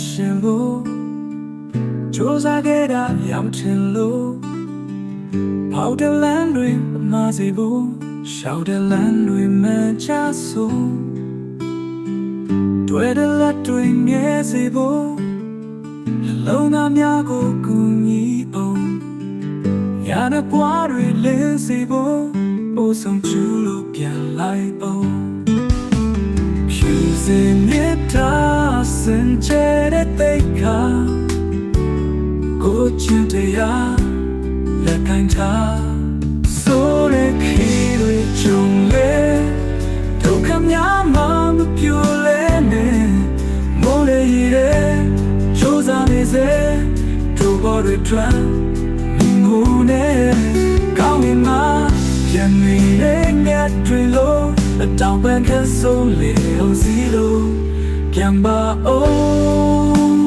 ရှင်လို့ကြိုးစားခဲ့တာရောက်ထင်လို့ပေါက်တဲ့လမ်းတွေမစေဘူးရှောက်တဲ့လမ်းတွေမချဆိုတွေ့တဲ့လက်တွေမြဲစေဖို့လုံးသားများကိုကူညီအောင်ရတဲ့ဘွားတွေလင်းစေဖို့ပို့ဆောင်ချူလို့ပြန်လိုက်အောင်ဖြူစင်မြတ်တာစင်ကြတဲ့တိတ်ခါကိုချင်တရားလက်ကိုင်းထားဆိုရခေတွေကြုံလေဒုက္ခများမှမပြိုလဲနဲ့မိုးလေရဲချိုးစားနေစေတို့ဘော်တွေထွက်ငိုနေကောင်းရင်မှာပြန်နေတဲ့ငါတွေလို့အတောင်ပန်ကဆိုးလေအောင်စီလို့ပြန်ပါအောင်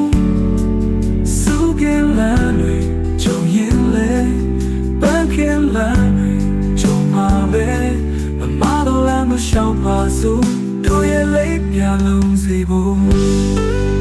စုကင်လာတွေကြုံရင်လေပန်းကင်လာတွေကြုံမှာပဲမတော်လမ်းမရှောင်ပါစို့တို့ရဲ့လေးပြလုံးစီဖို့